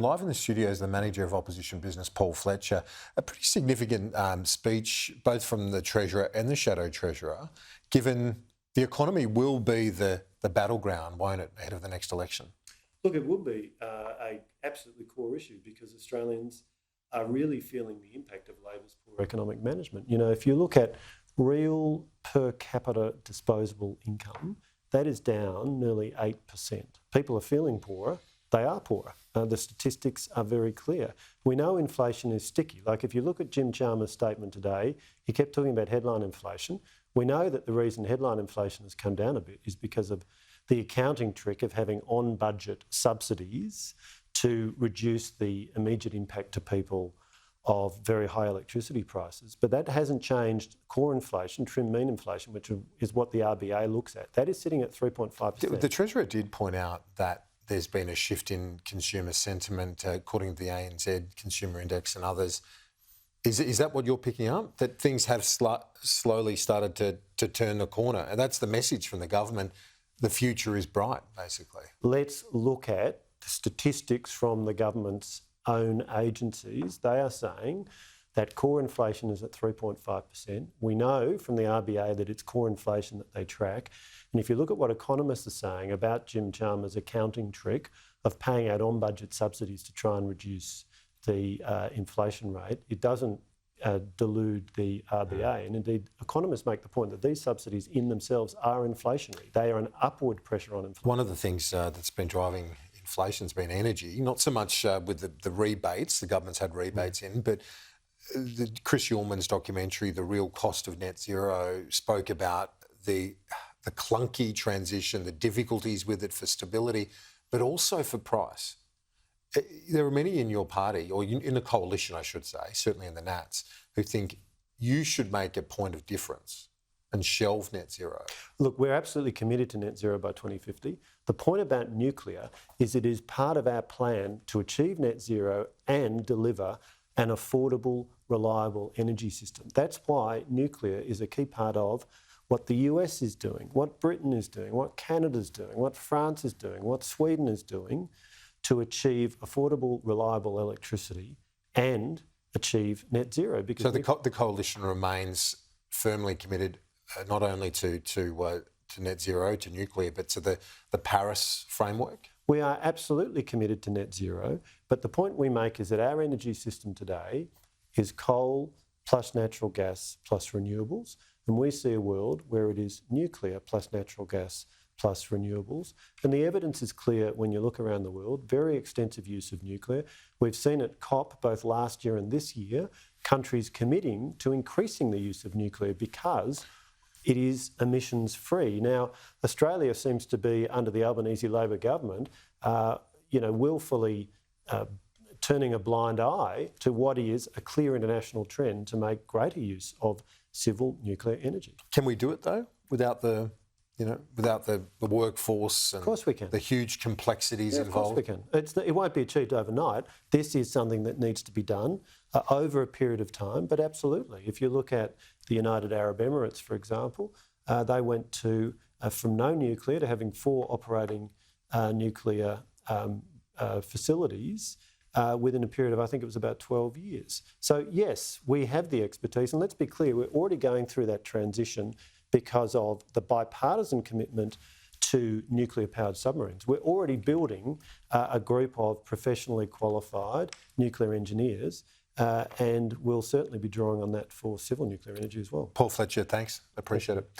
Live in the studio is the manager of Opposition Business, Paul Fletcher. A pretty significant speech, both from the Treasurer and the Shadow Treasurer, given the economy will be the battleground, won't it, ahead of the next election? Look, it will be a absolutely core issue because Australians are really feeling the impact of Labor's poor economic management. You know, if you look at real per capita disposable income, that is down nearly 8%. People are feeling poorer. They are poorer. The statistics are very clear. We know inflation is sticky. Like if you look at Jim Chalmers' statement today, he kept talking about headline inflation. We know that the reason headline inflation has come down a bit is because of the accounting trick of having on-budget subsidies to reduce the immediate impact to people of very high electricity prices. But that hasn't changed core inflation, trim mean inflation, which is what the RBA looks at. That is sitting at 3.5%. The Treasurer did point out that there's been a shift in consumer sentiment, according to the ANZ Consumer Index and others. Is that what you're picking up? That things have slowly started to turn the corner? And that's the message from the government. The future is bright, basically. Let's look at the statistics from the government's own agencies. They are saying that core inflation is at 3.5%. We know from the RBA that it's core inflation that they track. And if you look at what economists are saying about Jim Chalmers' accounting trick of paying out on-budget subsidies to try and reduce the inflation rate, it doesn't delude the RBA. And indeed, economists make the point that these subsidies in themselves are inflationary. They are an upward pressure on inflation. One of the things that's been driving inflation's been energy, not so much with the rebates, the government's had rebates in, but the Chris Uhlmann's documentary, The Real Cost of Net Zero, spoke about the clunky transition, the difficulties with it for stability, but also for price. There are many in your party, or in the coalition, I should say, certainly in the Nats, who think you should make a point of difference and shelve net zero. Look, we're absolutely committed to net zero by 2050. The point about nuclear is it is part of our plan to achieve net zero and deliver an affordable, reliable energy system. That's why nuclear is a key part of what the US is doing, what Britain is doing, what Canada's doing, what France is doing, what Sweden is doing to achieve affordable, reliable electricity and achieve net zero. Because so the coalition remains firmly committed not only to net zero, to nuclear, but to the Paris framework? We are absolutely committed to net zero, but the point we make is that our energy system today is coal plus natural gas plus renewables, and we see a world where it is nuclear plus natural gas plus renewables. And the evidence is clear when you look around the world, very extensive use of nuclear. We've seen at COP both last year and this year, countries committing to increasing the use of nuclear because it is emissions free. Now, Australia seems to be, under the Albanese Labor government, willfully turning a blind eye to what is a clear international trend to make greater use of civil nuclear energy. Can we do it though, without the workforce and of course we can. The huge complexities involved? Of course we can. It won't be achieved overnight. This is something that needs to be done over a period of time, but absolutely. If you look at the United Arab Emirates, for example, they went to from no nuclear to having 4 operating nuclear facilities within a period of, I think it was about 12 years. So yes, we have the expertise, and let's be clear, we're already going through that transition because of the bipartisan commitment to nuclear-powered submarines. We're already building a group of professionally qualified nuclear engineers, and we'll certainly be drawing on that for civil nuclear energy as well. Paul Fletcher, thanks. Appreciate it.